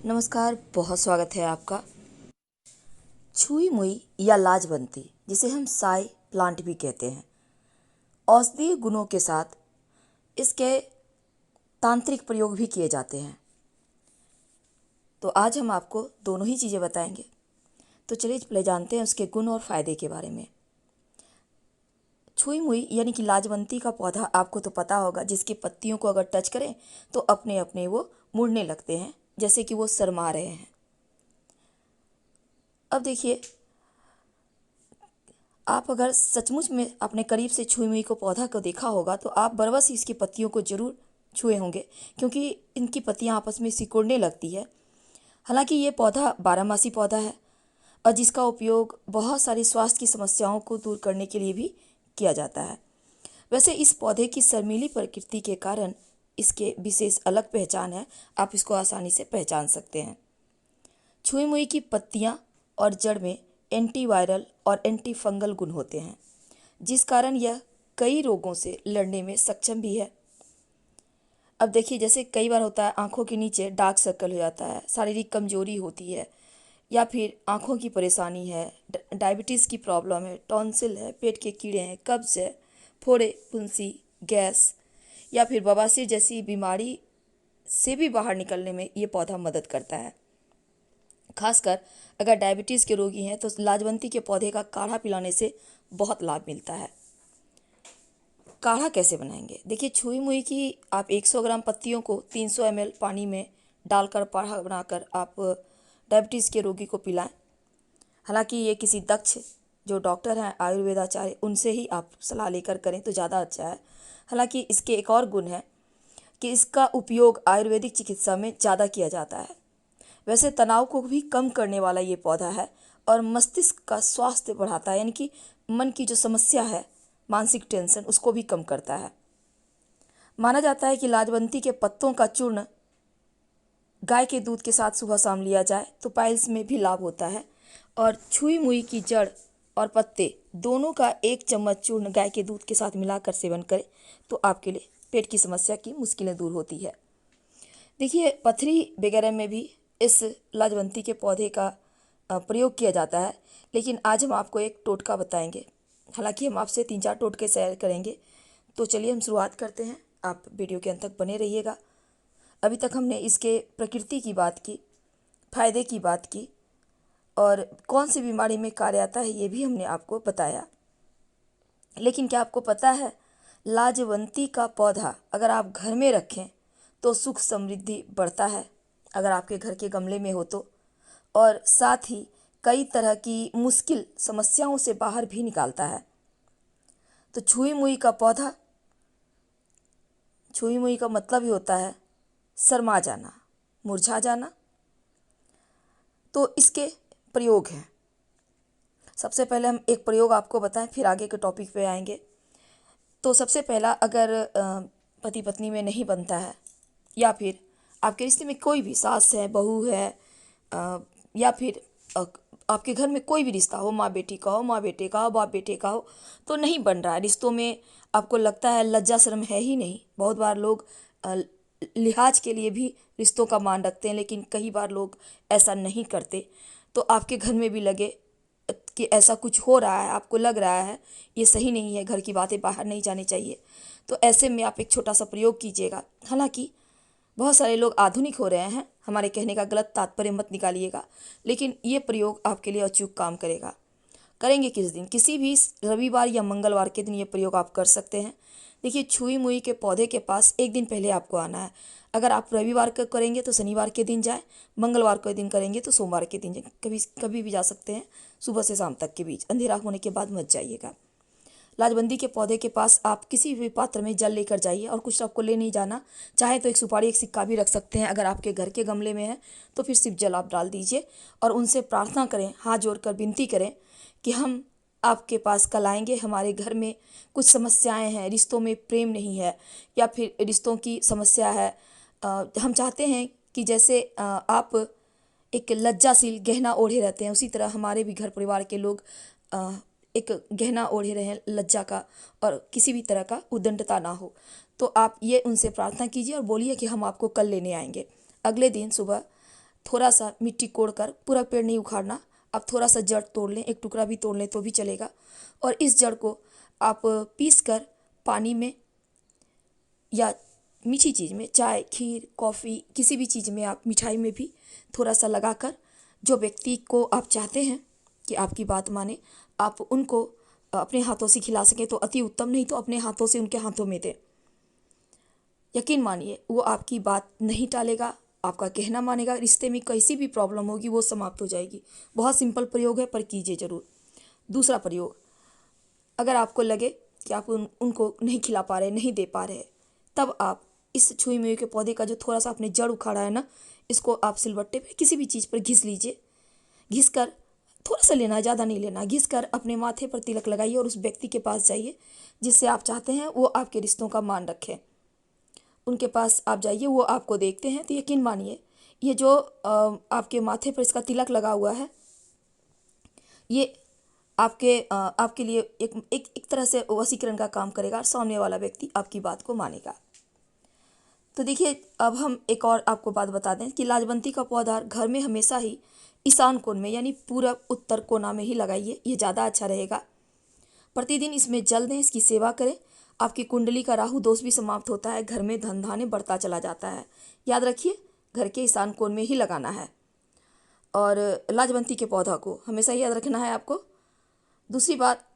नमस्कार, बहुत स्वागत है आपका। छुई मुई या लाजवंती, जिसे हम साई प्लांट भी कहते हैं, औषधीय गुणों के साथ इसके तांत्रिक प्रयोग भी किए जाते हैं। तो आज हम आपको दोनों ही चीज़ें बताएंगे। तो चलिए पहले जानते हैं उसके गुण और फायदे के बारे में। छुई मुई यानी कि लाजवंती का पौधा आपको तो पता होगा, जिसकी पत्तियों को अगर टच करें तो अपने अपने वो मुड़ने लगते हैं, जैसे कि वो शर्मा रहे हैं। अब देखिए, आप अगर सचमुच में अपने करीब से छुई मुई को पौधा को देखा होगा तो आप बरबस ही इसकी पत्तियों को जरूर छुए होंगे, क्योंकि इनकी पत्तियां आपस में सिकुड़ने लगती है। हालांकि ये पौधा बारहमासी पौधा है और जिसका उपयोग बहुत सारी स्वास्थ्य की समस्याओं को दूर करने के लिए भी किया जाता है। वैसे इस पौधे की शर्मीली प्रकृति के कारण इसके विशेष अलग पहचान है। आप इसको आसानी से पहचान सकते हैं। छुई मुई की पत्तियां और जड़ में एंटीवायरल और एंटी फंगल गुण होते हैं, जिस कारण यह कई रोगों से लड़ने में सक्षम भी है। अब देखिए, जैसे कई बार होता है आंखों के नीचे डार्क सर्कल हो जाता है, शारीरिक कमजोरी होती है, या फिर आंखों की परेशानी है, डायबिटीज़ की प्रॉब्लम है, टॉन्सिल है, पेट के कीड़े हैं, कब्ज है, फोड़े, फुंसी, गैस या फिर बवासीर जैसी बीमारी से भी बाहर निकलने में ये पौधा मदद करता है। खासकर अगर डायबिटीज़ के रोगी हैं तो लाजवंती के पौधे का काढ़ा पिलाने से बहुत लाभ मिलता है। काढ़ा कैसे बनाएंगे? देखिए, छुई मुई की आप 100 ग्राम पत्तियों को 300 ml पानी में डालकर काढ़ा बनाकर आप डायबिटीज़ के रोगी को पिलाएं। हालांकि ये किसी दक्ष जो डॉक्टर हैं, आयुर्वेदाचार्य, उनसे ही आप सलाह लेकर करें तो ज़्यादा अच्छा है। हालांकि इसके एक और गुण है कि इसका उपयोग आयुर्वेदिक चिकित्सा में ज़्यादा किया जाता है। वैसे तनाव को भी कम करने वाला ये पौधा है और मस्तिष्क का स्वास्थ्य बढ़ाता है, यानी कि मन की जो समस्या है, मानसिक टेंशन, उसको भी कम करता है। माना जाता है कि लाजवंती के पत्तों का चूर्ण गाय के दूध के साथ सुबह शाम लिया जाए तो पाइल्स में भी लाभ होता है। और छुई मुई की जड़ और पत्ते दोनों का 1 चम्मच चूर्ण गाय के दूध के साथ मिलाकर सेवन करें तो आपके लिए पेट की समस्या की मुश्किलें दूर होती है। देखिए, पथरी वगैरह में भी इस लाजवंती के पौधे का प्रयोग किया जाता है, लेकिन आज हम आपको एक टोटका बताएंगे। हालांकि हम आपसे 3-4 टोटके शेयर करेंगे। तो चलिए हम शुरुआत करते हैं। आप वीडियो के अंत तक बने रहिएगा। अभी तक हमने इसके प्रकृति की बात की, फायदे की बात की और कौन सी बीमारी में कार्य आता है ये भी हमने आपको बताया। लेकिन क्या आपको पता है, लाजवंती का पौधा अगर आप घर में रखें तो सुख समृद्धि बढ़ता है, अगर आपके घर के गमले में हो तो, और साथ ही कई तरह की मुश्किल समस्याओं से बाहर भी निकालता है। तो छुई मुई का पौधा, छुई मुई का मतलब ही होता है शर्मा जाना, मुरझा जाना। तो इसके प्रयोग हैं। सबसे पहले हम एक प्रयोग आपको बताएं, फिर आगे के टॉपिक पे आएंगे। तो सबसे पहला, अगर पति पत्नी में नहीं बनता है या फिर आपके रिश्ते में कोई भी सास है, बहू है, या फिर आपके घर में कोई भी रिश्ता हो, माँ बेटी का हो, माँ बेटे का हो, बाप बेटे का हो, तो नहीं बन रहा है रिश्तों में, आपको लगता है लज्जा शर्म है ही नहीं। बहुत बार लोग लिहाज के लिए भी रिश्तों का मान रखते हैं, लेकिन कई बार लोग ऐसा नहीं करते। तो आपके घर में भी लगे कि ऐसा कुछ हो रहा है, आपको लग रहा है ये सही नहीं है, घर की बातें बाहर नहीं जानी चाहिए, तो ऐसे में आप एक छोटा सा प्रयोग कीजिएगा। हालांकि बहुत सारे लोग आधुनिक हो रहे हैं, हमारे कहने का गलत तात्पर्य मत निकालिएगा, लेकिन ये प्रयोग आपके लिए अचूक काम करेगा। करेंगे किस दिन? किसी भी रविवार या मंगलवार के दिन ये प्रयोग आप कर सकते हैं। देखिए, छुई मुई के पौधे के पास एक दिन पहले आपको आना है। अगर आप रविवार को करेंगे तो शनिवार के दिन जाए, मंगलवार के दिन करेंगे तो सोमवार के दिन जाए, कभी कभी भी जा सकते हैं। सुबह से शाम तक के बीच, अंधेरा होने के बाद मत जाइएगा। लाजवंती के पौधे के पास आप किसी भी पात्र में जल लेकर जाइए, और कुछ आपको ले नहीं जाना। चाहे तो एक सुपारी, एक सिक्का भी रख सकते हैं। अगर आपके घर के गमले में है तो फिर सिर्फ जल आप डाल दीजिए और उनसे प्रार्थना करें, हाथ जोड़कर विनती करें कि हम आपके पास कल आएंगे। हमारे घर में कुछ समस्याएं हैं, रिश्तों में प्रेम नहीं है, या फिर रिश्तों की समस्या है। हम चाहते हैं कि जैसे आप एक लज्जाशील गहना ओढ़े रहते हैं, उसी तरह हमारे भी घर परिवार के लोग एक गहना ओढ़े रहें लज्जा का, और किसी भी तरह का उद्दंडता ना हो। तो आप ये उनसे प्रार्थना कीजिए और बोलिए कि हम आपको कल लेने आएंगे। अगले दिन सुबह थोड़ा सा मिट्टी कोड़कर, पूरा पेड़ नहीं उखाड़ना, आप थोड़ा सा जड़ तोड़ लें, एक टुकड़ा भी तोड़ लें तो भी चलेगा। और इस जड़ को आप पीस कर पानी में या मीठी चीज़ में, चाय, खीर, कॉफ़ी, किसी भी चीज़ में, आप मिठाई में भी थोड़ा सा लगाकर, जो व्यक्ति को आप चाहते हैं कि आपकी बात माने, आप उनको अपने हाथों से खिला सकें तो अति उत्तम, नहीं तो अपने हाथों से उनके हाथों में दें। यकीन मानिए वो आपकी बात नहीं टालेगा, आपका कहना मानेगा, रिश्ते में कैसी भी प्रॉब्लम होगी वो समाप्त हो जाएगी। बहुत सिंपल प्रयोग है, पर कीजिए ज़रूर। दूसरा प्रयोग, अगर आपको लगे कि आप उनको नहीं खिला पा रहे, नहीं दे पा रहे, तब आप इस छुई मुई के पौधे का जो थोड़ा सा आपने जड़ उखाड़ा है ना, इसको आप सिलबट्टे पे किसी भी चीज़ पर घिस लीजिए। घिस कर, थोड़ा सा लेना, ज़्यादा नहीं लेना, घिस कर अपने माथे पर तिलक लगाइए और उस व्यक्ति के पास जाइए जिससे आप चाहते हैं वो आपके रिश्तों का मान रखें। उनके पास आप जाइए, वो आपको देखते हैं तो यकीन मानिए ये जो आपके माथे पर इसका तिलक लगा हुआ है, ये आपके लिए एक तरह से वशीकरण का काम करेगा और सामने वाला व्यक्ति आपकी बात को मानेगा। तो देखिए, अब हम एक और आपको बात बता दें कि लाजवंती का पौधा घर में हमेशा ही ईशान कोण में, यानी पूरब उत्तर कोना में ही लगाइए, ये ज़्यादा अच्छा रहेगा। प्रतिदिन इसमें जल दें, इसकी सेवा करें, आपकी कुंडली का राहु दोष भी समाप्त होता है, घर में धन धान्य बढ़ता चला जाता है। याद रखिए, घर के ईशान कोण में ही लगाना है और लाजवंती के पौधा को हमेशा याद रखना है आपको। दूसरी बात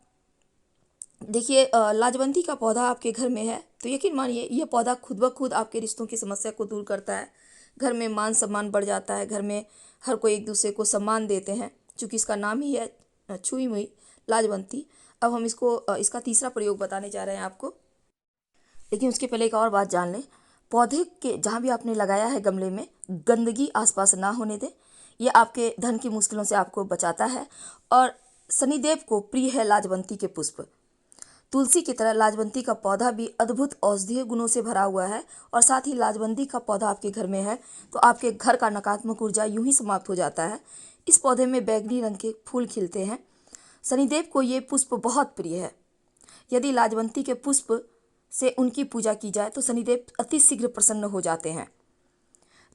देखिए, लाजवंती का पौधा आपके घर में है तो यकीन मानिए यह पौधा खुद ब खुद आपके रिश्तों की समस्या को दूर करता है। घर में मान सम्मान बढ़ जाता है, घर में हर कोई एक दूसरे को सम्मान देते हैं, चूँकि इसका नाम ही है छुई मुई लाजवंती। अब हम इसका तीसरा प्रयोग बताने जा रहे हैं आपको, लेकिन उसके पहले एक और बात जान लें। पौधे के जहाँ भी आपने लगाया है गमले में, गंदगी आसपास ना होने दें, ये आपके धन की मुश्किलों से आपको बचाता है। और शनिदेव को प्रिय है लाजवंती के पुष्प। तुलसी की तरह लाजवंती का पौधा भी अद्भुत औषधीय गुणों से भरा हुआ है, और साथ ही लाजवंती का पौधा आपके घर में है तो आपके घर का नकारात्मक ऊर्जा यूं ही समाप्त हो जाता है। इस पौधे में बैगनी रंग के फूल खिलते हैं। शनिदेव को ये पुष्प बहुत प्रिय है। यदि लाजवंती के पुष्प से उनकी पूजा की जाए तो शनिदेव अति शीघ्र प्रसन्न हो जाते हैं।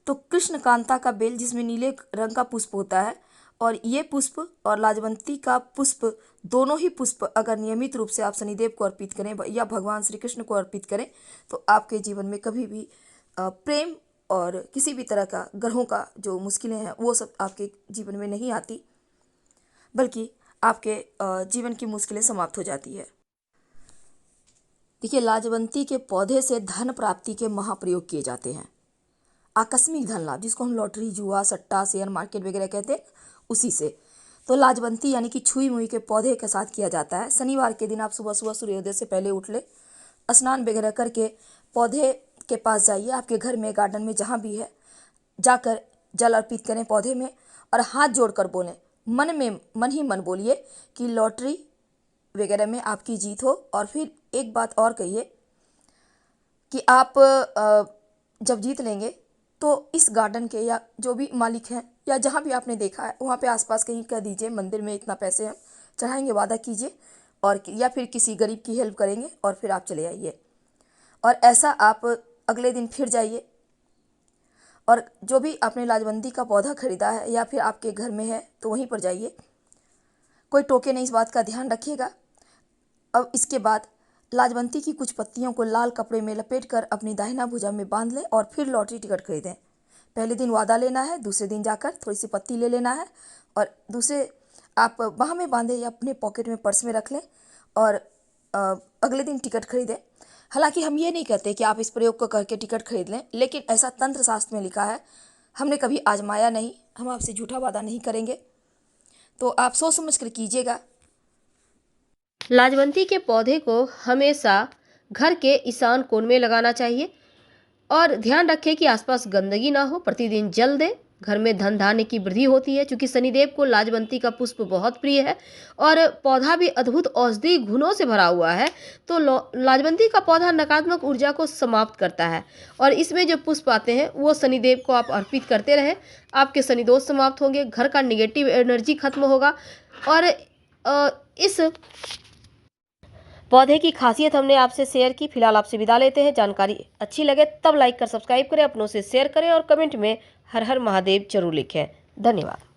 तो कृष्णकांता का बेल, जिसमें नीले रंग का पुष्प होता है, और ये पुष्प और लाजवंती का पुष्प, दोनों ही पुष्प अगर नियमित रूप से आप शनिदेव को अर्पित करें या भगवान श्री कृष्ण को अर्पित करें तो आपके जीवन में कभी भी प्रेम और किसी भी तरह का ग्रहों का जो मुश्किलें हैं वो सब आपके जीवन में नहीं आती, बल्कि आपके जीवन की मुश्किलें समाप्त हो जाती है। देखिए, लाजवंती के पौधे से धन प्राप्ति के महाप्रयोग किए जाते हैं। आकस्मिक धन लाभ, जिसको हम लॉटरी, जुआ, सट्टा, शेयर मार्केट वगैरह कहते हैं, उसी से। तो लाजवंती यानी कि छुई मुई के पौधे के साथ किया जाता है। शनिवार के दिन आप सुबह सुबह सूर्योदय से पहले उठ ले, स्नान वगैरह करके पौधे के पास जाइए, आपके घर में, गार्डन में, जहाँ भी है, जाकर जल अर्पित करें पौधे में और हाथ जोड़कर बोलें, मन ही मन बोलिए कि लॉटरी वगैरह में आपकी जीत हो। और फिर एक बात और कहिए कि आप जब जीत लेंगे तो इस गार्डन के या जो भी मालिक हैं या जहाँ भी आपने देखा है वहाँ पे आसपास कहीं कह दीजिए, मंदिर में इतना पैसे हम चढ़ाएंगे, वादा कीजिए, और या फिर किसी गरीब की हेल्प करेंगे, और फिर आप चले आइए। और ऐसा आप अगले दिन फिर जाइए, और जो भी आपने लाजवंती का पौधा खरीदा है या फिर आपके घर में है तो वहीं पर जाइए, कोई टोके नहीं, इस बात का ध्यान रखिएगा। अब इसके बाद लाजवंती की कुछ पत्तियों को लाल कपड़े में लपेटकर अपनी दाहिना भुजा में बांध लें और फिर लॉटरी टिकट खरीदें। पहले दिन वादा लेना है, दूसरे दिन जाकर थोड़ी सी पत्ती ले लेना है और दूसरे आप बाह में बांधे या अपने पॉकेट में, पर्स में रख लें, और अगले दिन टिकट खरीदें। हालांकि हम ये नहीं कहते कि आप इस प्रयोग को करके टिकट खरीद लें, लेकिन ऐसा तंत्र शास्त्र में लिखा है, हमने कभी आजमाया नहीं, हम आपसे झूठा वादा नहीं करेंगे, तो आप सोच समझ कर कीजिएगा। लाजवंती के पौधे को हमेशा घर के ईशान कोण में लगाना चाहिए और ध्यान रखें कि आसपास गंदगी ना हो। प्रतिदिन जल दें, घर में धन धान्य की वृद्धि होती है। क्योंकि शनिदेव को लाजवंती का पुष्प बहुत प्रिय है और पौधा भी अद्भुत औषधि गुणों से भरा हुआ है, तो लाजवंती का पौधा नकारात्मक ऊर्जा को समाप्त करता है। और इसमें जो पुष्प आते हैं वो शनिदेव को आप अर्पित करते रहें, आपके शनिदोष समाप्त होंगे, घर का निगेटिव एनर्जी खत्म होगा। और इस पौधे की खासियत हमने आपसे शेयर की। फिलहाल आपसे विदा लेते हैं। जानकारी अच्छी लगे तब लाइक कर सब्सक्राइब करें, अपनों से शेयर करें और कमेंट में हर हर महादेव जरूर लिखें। धन्यवाद।